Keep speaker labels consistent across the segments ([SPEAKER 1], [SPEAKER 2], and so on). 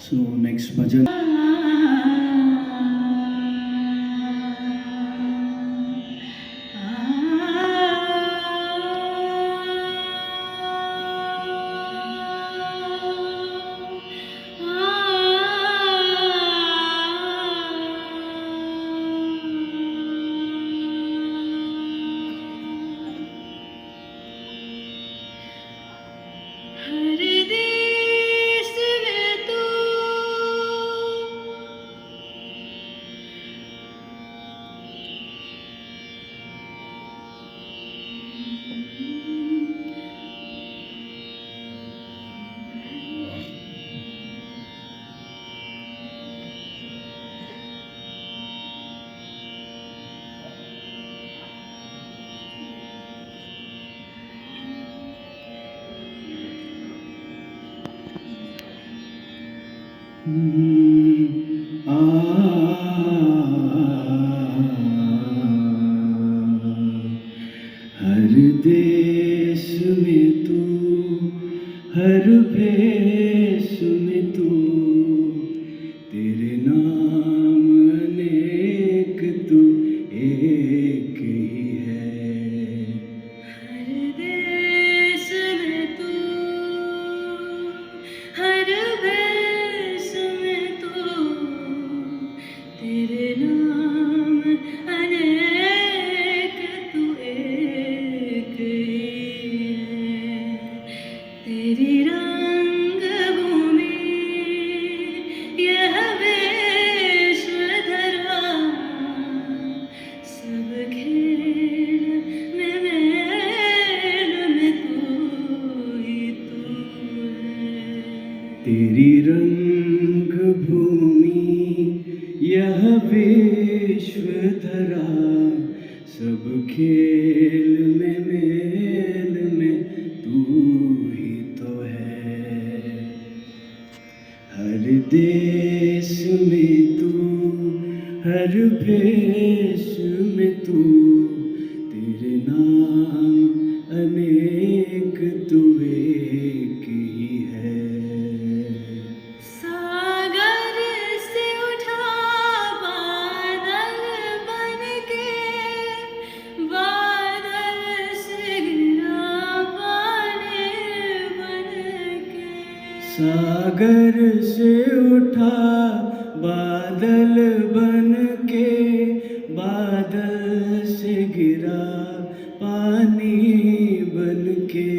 [SPEAKER 1] So next bhajan. हर देश में तू, हर भेष में तू, तेरे नाम अनेक तू एक ही है।
[SPEAKER 2] हर देश में तू, हर भेष में तू, तेरे नाम अनेक तू एक ही है। तेरी रंग भूमि यह विश्व धरा, सब खेल में मेल में तू ही तू है।
[SPEAKER 1] तेरी रंग भूमि यह विश्व धरा, सब खेल में मेल में तू ही तो है। हर देश में तू, हर भेष में तू, तेरे नाम अनेक तू एक ही है।
[SPEAKER 2] सागर से उठा बादल बनके, बादल से गिरा पानी बनके।
[SPEAKER 1] सागर से उठा बादल बन के, बादल से गिरा पानी बन के।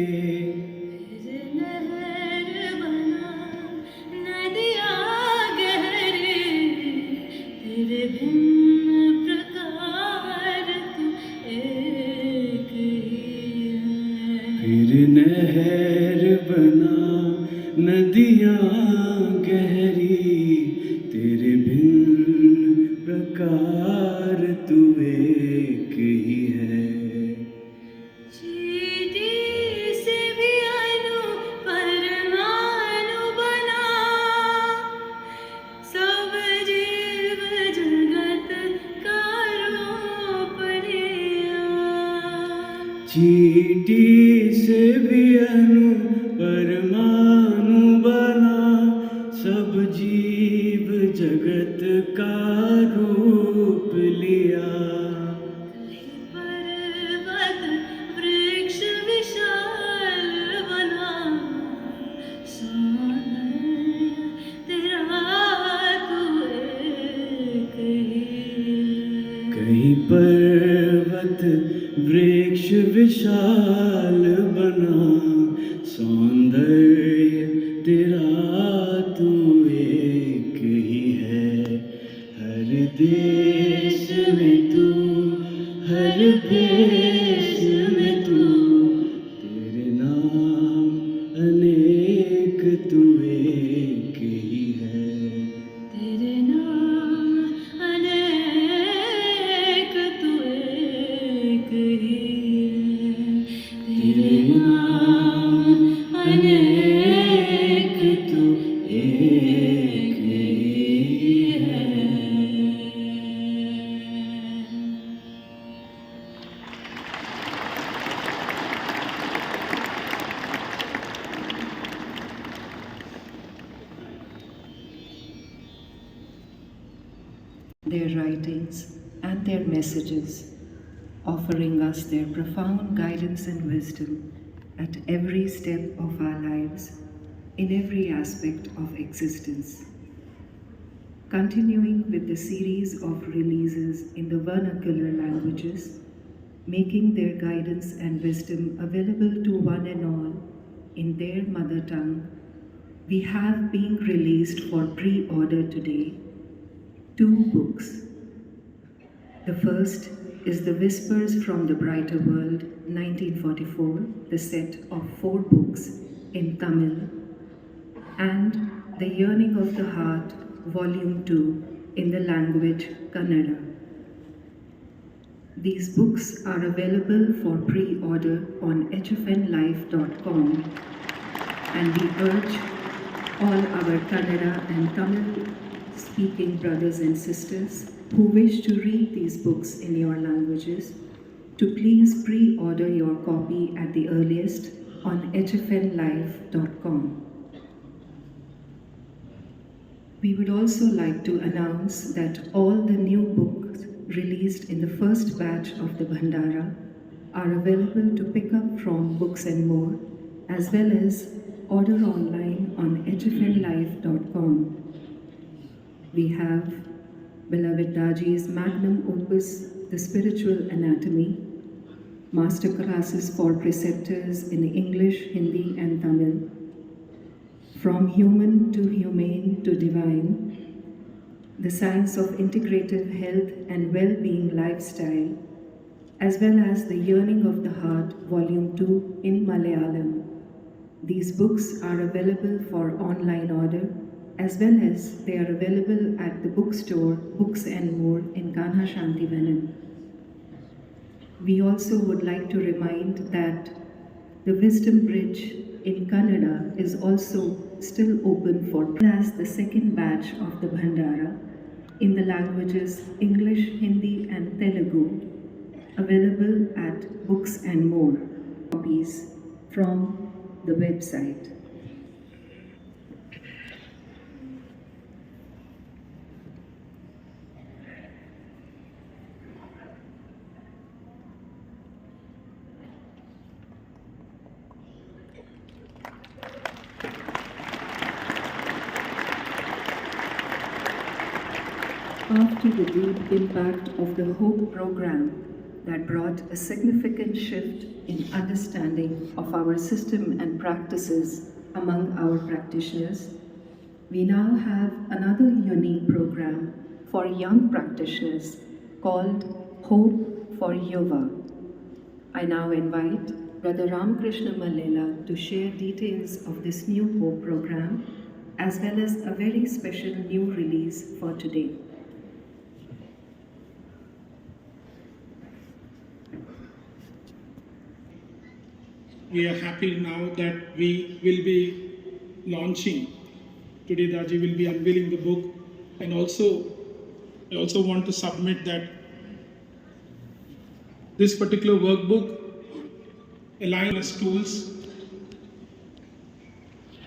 [SPEAKER 1] फिर नहर बना नदियाँ गहरी, तेरे भिन्न प्रकार तू एक ही है।
[SPEAKER 2] चींटी से भी अणु परमाणु बना, सब जीव जगत का रूप लिया।
[SPEAKER 1] चींटी से भी अणु परमाणु बना, सब जीव जगत का रूप लिया।
[SPEAKER 2] पर्वत वृक्ष विशाल बना, सौंदर्य तेरा तू एक ही है।
[SPEAKER 1] कहीं पर्वत वृक्ष विशाल बना, सौंदर्य तेरा तू एक ही है। हर देश में तू, हर भेष में तू, तेरे नाम अनेक तू एक ही है।
[SPEAKER 2] तेरे नाम अनेक तू एक ही है। तेरे नाम अनेक तू एक ही है।
[SPEAKER 3] Their writings and their messages, offering us their profound guidance and wisdom at every step of our lives, in every aspect of existence. Continuing with the series of releases in the vernacular languages, making their guidance and wisdom available to one and all in their mother tongue, we have been released for pre-order today 2 books. The first is The Whispers from the Brighter World, 1944, the set of 4 books in Tamil, and The Yearning of the Heart, Volume 2, in the language Kannada. These books are available for pre-order on hfnlife.com, and we urge all our Kannada and Tamil speaking brothers and sisters who wish to read these books in your languages to please pre-order your copy at the earliest on hfnlife.com. We would also like to announce that all the new books released in the first batch of the Bhandara are available to pick up from Books and More, as well as order online on hfnlife.com. We have beloved Daji's magnum opus, The Spiritual Anatomy, master classes for preceptors in English, Hindi and Tamil, From Human to Humane to Divine, The Science of Integrative Health and Well-Being Lifestyle, as well as The Yearning of the Heart, Volume 2 in Malayalam. These books are available for online order, as well as they are available at the bookstore Books and More in Kanha Shantivanan. We also would like to remind that the Wisdom Bridge in Kannada is also still open for as the second batch of the Bhandara in the languages English, Hindi and Telugu, available at Books and More. Copies from the website. After the deep impact of the HOPE program that brought a significant shift in understanding of our system and practices among our practitioners, we now have another unique program for young practitioners called HOPE for Yuva. I now invite Brother Ramakrishna Mallela to share details of this new Hope program as well as a very special new release for today.
[SPEAKER 4] We are happy now that we will be launching. Today Daji will be unveiling the book, and I also want to submit that this particular workbook aligns as tools.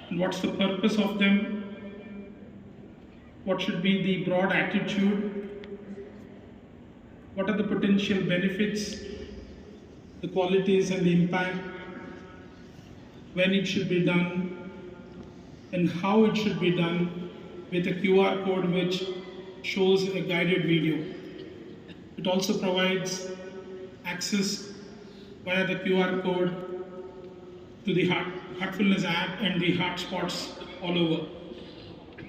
[SPEAKER 4] And what's the purpose of them? What should be the broad attitude? What are the potential benefits, the qualities and the impact, when it should be done, and how it should be done, with a QR code which shows a guided video. It also provides access via the QR code to the Heartfulness app and the heart spots all over.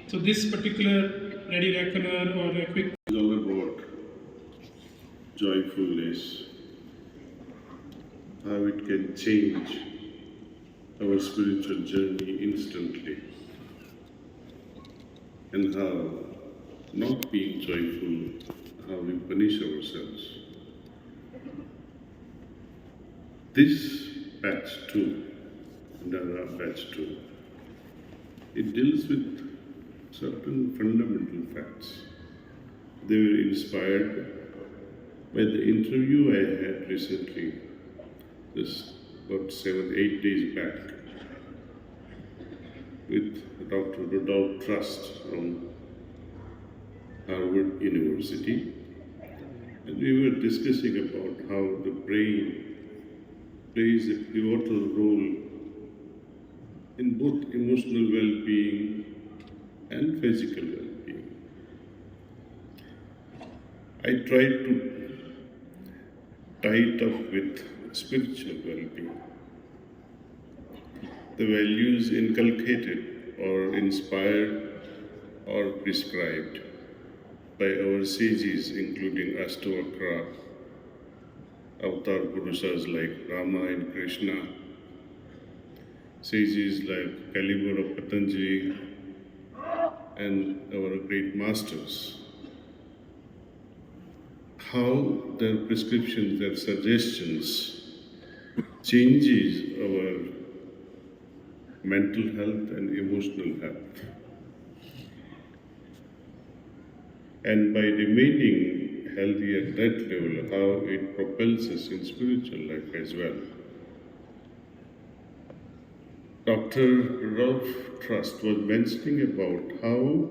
[SPEAKER 4] So this particular Ready Reckoner or a quick
[SPEAKER 5] is all about joyfulness, how it can change our spiritual journey instantly, and how not being joyful, how we punish ourselves. This batch 2, Bhandara batch 2, it deals with certain fundamental facts. They were inspired by the interview I had recently, just about 7-8 days back, with Dr. Rudolph Trust from Harvard University. And we were discussing about how the brain plays a pivotal role in both emotional well-being and physical well-being. I tried to tie it up with spiritual well-being. The values inculcated or inspired or prescribed by our sages, including Ashtavakra, Avatar Purusas like Rama and Krishna, sages like Kalibur Patanjali, and our great masters. How their prescriptions, their suggestions changes our mental health and emotional health. And by remaining healthy at that level, how it propels us in spiritual life as well. Dr. Ralph Trust was mentioning about how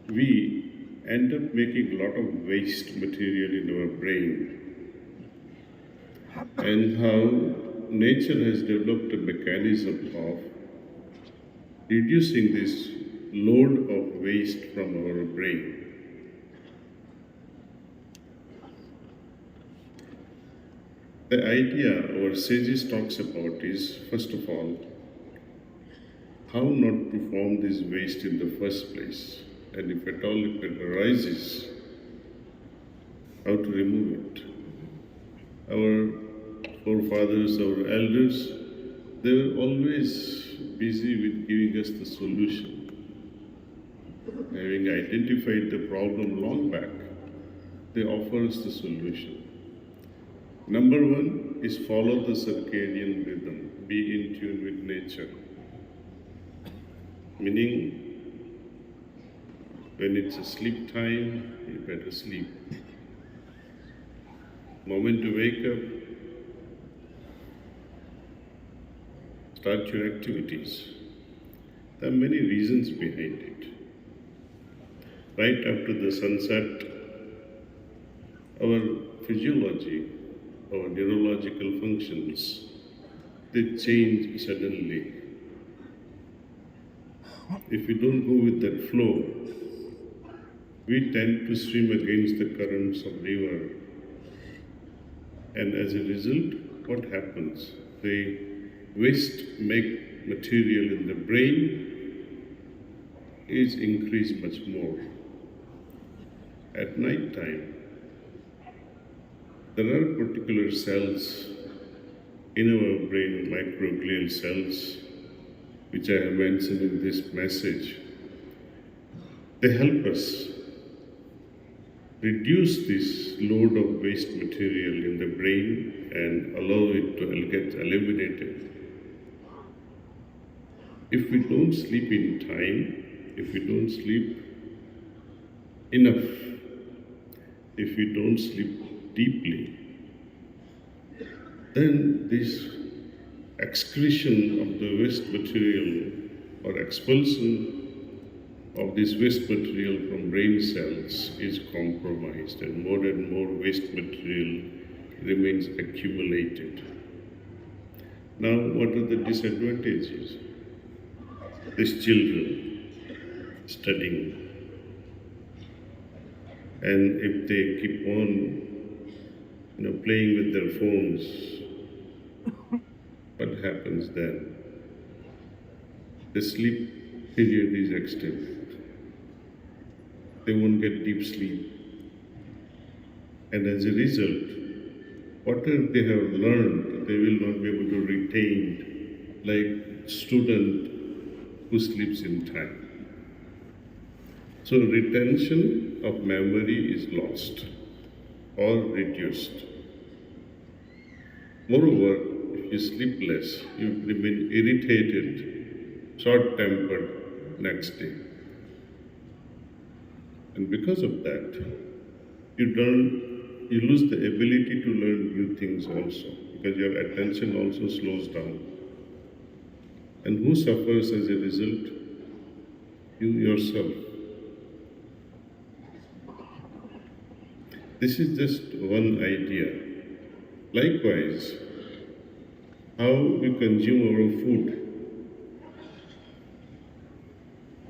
[SPEAKER 5] we end up making a lot of waste material in our brain, and how nature has developed a mechanism of reducing this load of waste from our brain. The idea our sages talks about is, first of all, how not to form this waste in the first place, and if at all if it arises, how to remove it. Our forefathers, our elders, they were always busy with giving us the solution. Having identified the problem long back, they offer us the solution. Number one is follow the circadian rhythm, be in tune with nature. Meaning, when it's a sleep time, you better sleep. Moment to wake up, start your activities. There are many reasons behind it. Right after the sunset, our physiology, our neurological functions, they change suddenly. If we don't go with that flow, we tend to swim against the currents of river. And as a result, what happens? The waste material in the brain is increased much more. At night time, there are particular cells in our brain microglial cells, which I have mentioned in this message, they help us reduce this load of waste material in the brain and allow it to get eliminated. If we don't sleep in time, if we don't sleep enough, if we don't sleep deeply, then this excretion of the waste material or expulsion of this waste material from brain cells is compromised, and more waste material remains accumulated. Now, what are the disadvantages? These children studying, and if they keep on playing with their phones, what happens then? The sleep period is extended. They won't get deep sleep. And as a result, whatever they have learned, they will not be able to retain, like student who sleeps in time. So retention of memory is lost or reduced. Moreover, if you sleep less, you remain irritated, short-tempered next day. And because of that, you lose the ability to learn new things also, because your attention also slows down. And who suffers as a result? You yourself. This is just one idea. Likewise, how we consume our food,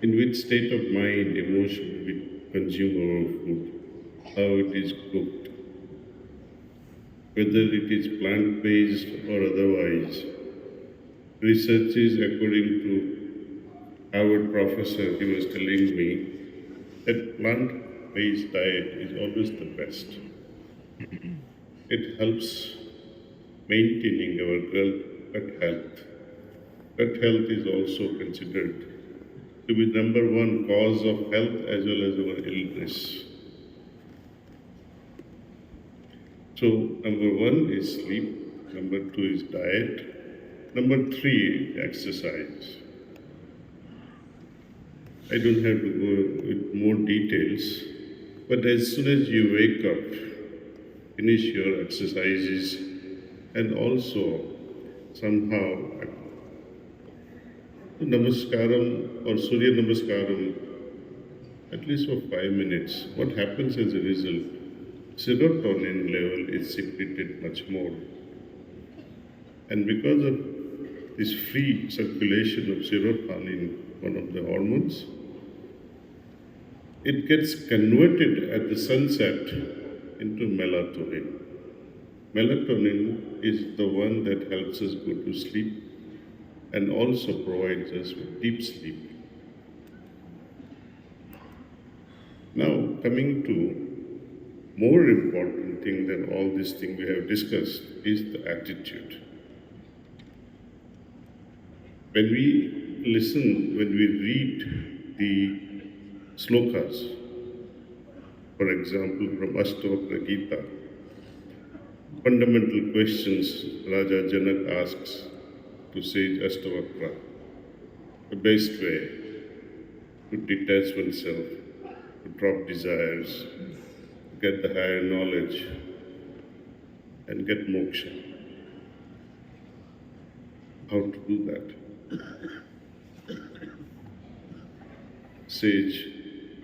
[SPEAKER 5] in which state of mind, emotion we consume our food, how it is cooked, whether it is plant-based or otherwise. Researches, according to Harvard professor, he was telling me that plant-based diet is always the best. It helps maintaining our gut health. Gut health is also considered to be number one cause of health as well as our illness. So number one is sleep, number two is diet, number three, exercise. I don't have to go with more details, but as soon as you wake up, finish your exercises, and also somehow Namaskaram or Surya Namaskaram, at least for 5 minutes. What happens as a result? Serotonin level is secreted much more. And because of this free circulation of serotonin, one of the hormones, it gets converted at the sunset into melatonin. Melatonin is the one that helps us go to sleep and also provides us with deep sleep. Now, coming to more important thing than all these things we have discussed is the attitude. When we listen, when we read the slokas, for example, from Ashtavakra Gita, fundamental questions Raja Janak asks to sage Ashtavakra, the best way to detach oneself, to drop desires, get the higher knowledge, and get moksha. How to do that? Sage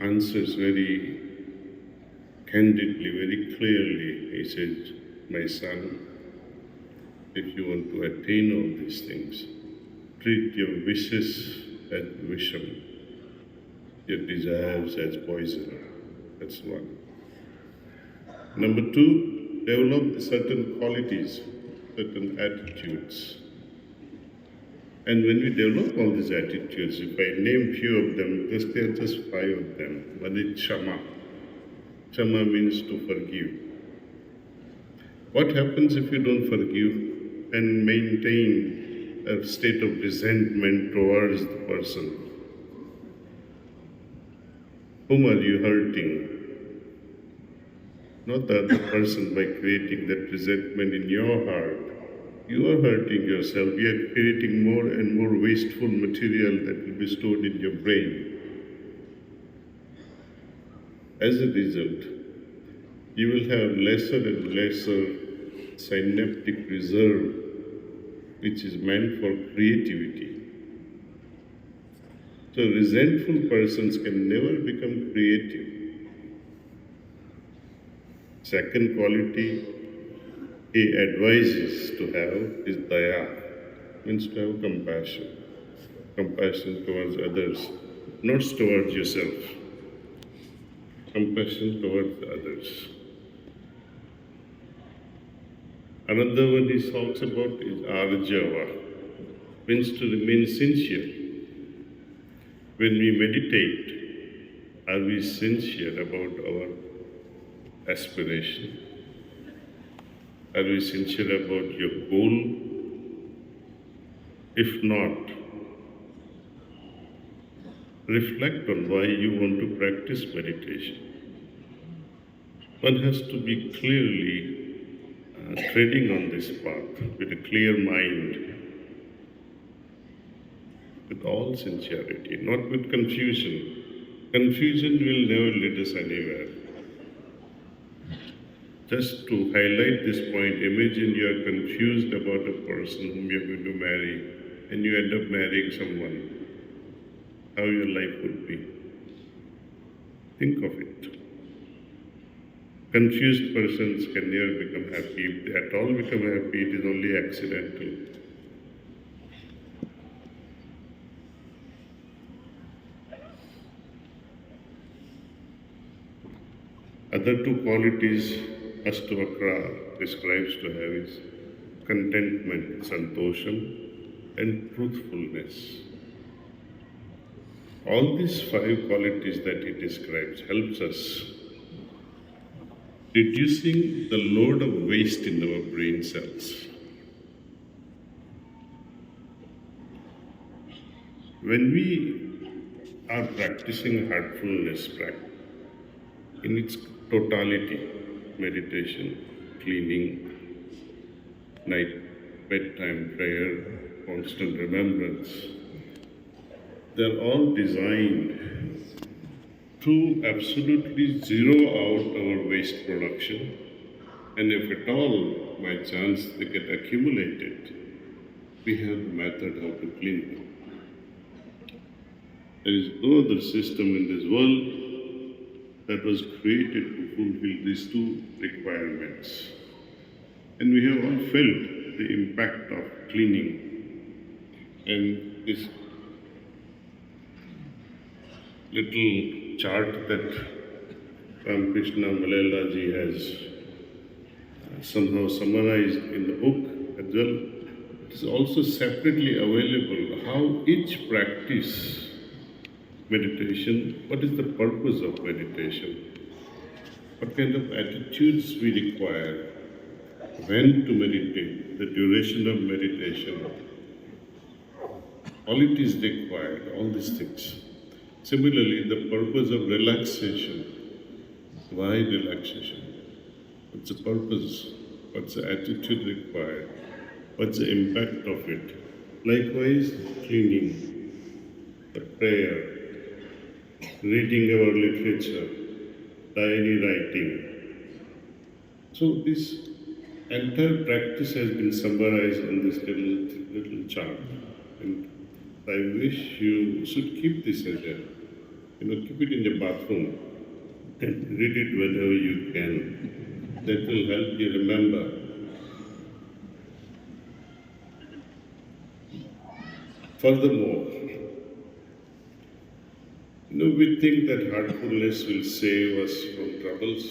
[SPEAKER 5] answers very candidly, very clearly. He says, my son, if you want to attain all these things, treat your wishes as visham, your desires as poison. That's one. Number two, develop certain qualities, certain attitudes. And when we develop all these attitudes, if I name few of them, because there are just 5 of them. One is Kshama. Kshama means to forgive. What happens if you don't forgive? and maintain a state of resentment towards the person. Whom are you hurting? Not the other person by creating that resentment in your heart. You are hurting yourself. You are creating more and more wasteful material that will be stored in your brain. As a result, you will have lesser and lesser synaptic reserve, which is meant for creativity. So resentful persons can never become creative. Second quality he advises to have is daya, means to have compassion. Compassion towards others, not towards yourself. Compassion towards others. Another one he talks about is arjava, means to remain sincere. When we meditate, are we sincere about our aspiration? Are we sincere about your goal? If not, reflect on why you want to practice meditation. One has to be clearly treading on this path with a clear mind, with all sincerity, not with confusion. Confusion will never lead us anywhere. Just to highlight this point, imagine you are confused about a person whom you are going to marry and you end up marrying someone. How your life would be. Think of it. Confused persons can never become happy. If they at all become happy, it is only accidental. Other two qualities Ashtavakra describes to have is contentment, santosham, and truthfulness. All these five qualities that he describes helps us reducing the load of waste in our brain cells. When we are practicing heartfulness in its totality, meditation, cleaning, bedtime prayer, constant remembrance, they're all designed to absolutely zero out our waste production, and if at all by chance they get accumulated, we have the method how to clean them. There is no other system in this world that was created to fulfill these two requirements. And we have all felt the impact of cleaning. And this little chart that Ramakrishna Malelaji has somehow summarized in the book as well. It is also separately available how each practice meditation, what is the purpose of meditation, what kind of attitudes we require, when to meditate, the duration of meditation, all it is required, all these things. Similarly, the purpose of relaxation. Why relaxation? What's the purpose? What's the attitude required? What's the impact of it? Likewise, cleaning, the prayer, reading our literature, diary writing. So this entire practice has been summarized in this little chart. And I wish you should keep this as a, keep it in your bathroom and read it whenever you can. That will help you remember. Furthermore, we think that heartfulness will save us from troubles.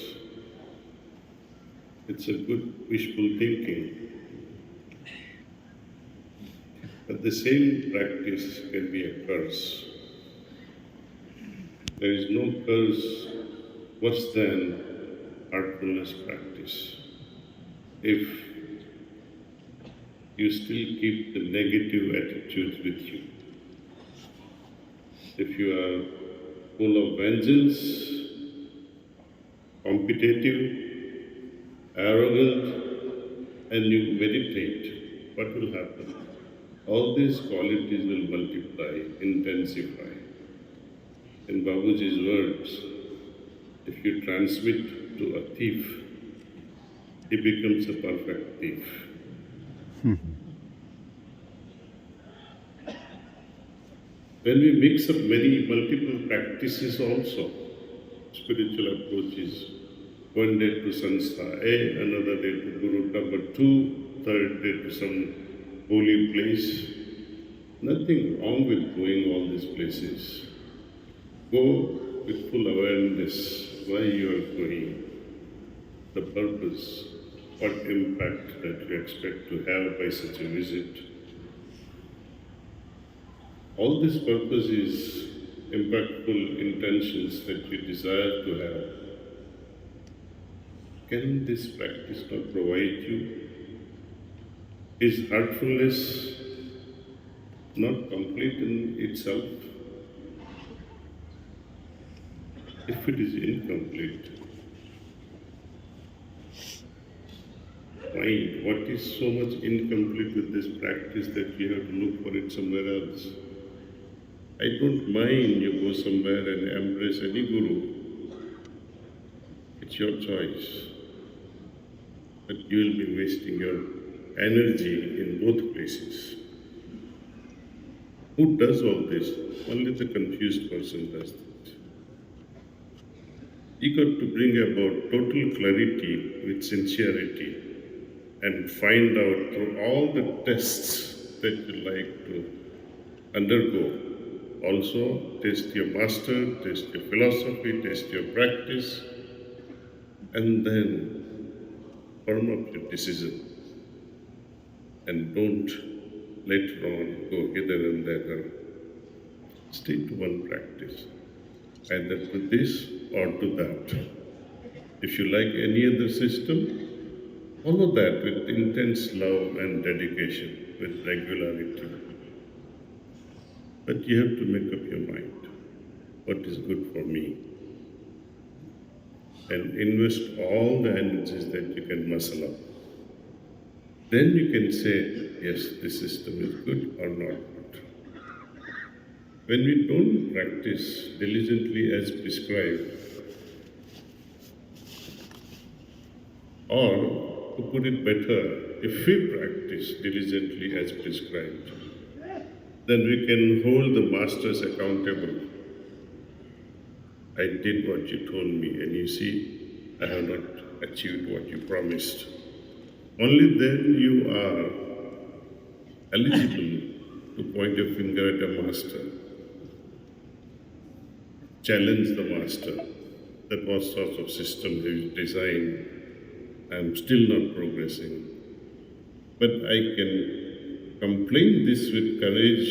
[SPEAKER 5] It's a good wishful thinking. But the same practice can be a curse. There is no curse worse than heartfulness practice. If you still keep the negative attitudes with you. If you are full of vengeance, competitive, arrogant, and you meditate, what will happen? All these qualities will multiply, intensify. In Babuji's words, if you transmit to a thief, he becomes a perfect thief. When we mix up multiple practices also, spiritual approaches, one day to sanstha A, another day to Guru number 2, third day to some holy place. Nothing wrong with going all these places. Go with full awareness why you are going, the purpose, what impact that you expect to have by such a visit. All this purpose is impactful intentions that you desire to have. Can this practice not provide you? Is heartfulness not complete in itself? If it is incomplete, mind, what is so much incomplete with this practice that you have to look for it somewhere else? I don't mind you go somewhere and embrace any guru. It's your choice. But you will be wasting your energy in both places. Who does all this? Only the confused person does it. You got to bring about total clarity with sincerity and find out through all the tests that you like to undergo. Also, test your master, test your philosophy, test your practice, and then firm up your decision. And don't later on go hither and thither. Stick to one practice, either to this or to that. If you like any other system, follow that with intense love and dedication, with regularity. But you have to make up your mind, what is good for me, and invest all the energies that you can muscle up. Then you can say, yes, this system is good or not good. When we don't practice diligently as prescribed, or to put it better, if we practice diligently as prescribed, then we can hold the masters accountable. I did what you told me, and you see, I have not achieved what you promised. Only then you are eligible to point a finger at a master. Challenge the master that what sort of system he designed. I am still not progressing. But I can complain this with courage,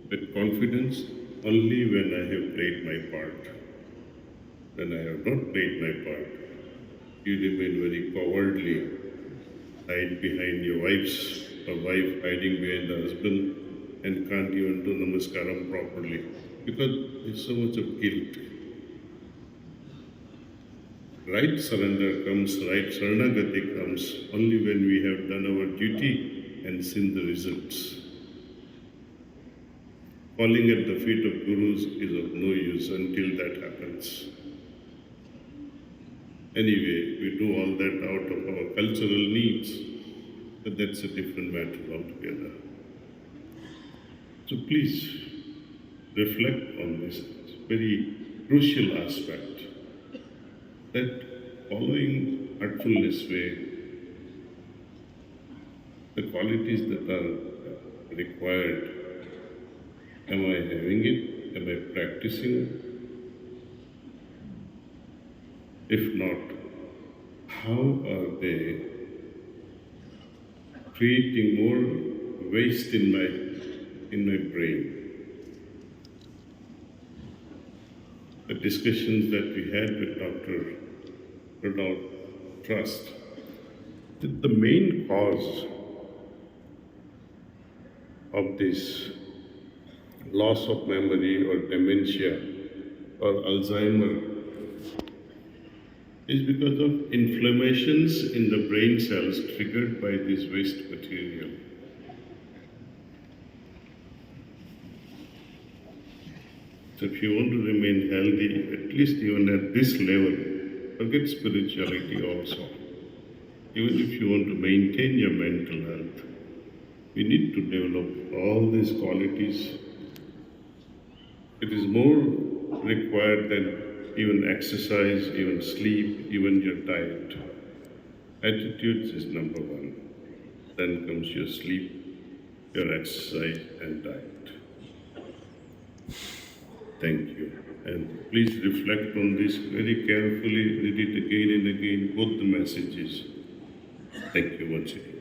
[SPEAKER 5] with confidence, only when I have played my part. When I have not played my part, you remain very cowardly, hide behind your wife hiding behind the husband, and can't even do namaskaram properly because there's so much of guilt. Right surrender comes, right saranagati comes only when we have done our duty and seen the results. Falling at the feet of gurus is of no use until that happens. Anyway, we do all that out of our cultural needs, but that's a different matter altogether. So please reflect on this very crucial aspect, that following heartfulness way, the qualities that are required, am I having it? Am I practicing? If not, how are they creating more waste in my brain? The discussions that we had with Dr. Rudolph Trust, the main cause of this loss of memory or dementia or Alzheimer is because of inflammations in the brain cells triggered by this waste material. So if you want to remain healthy, at least even at this level, forget spirituality also. Even if you want to maintain your mental health, we need to develop all these qualities. It is more required than even exercise, even sleep, even your diet. Attitudes is number one. Then comes your sleep, your exercise and diet. Thank you. And please reflect on this very carefully, read it again and again, both the messages. Thank you once again.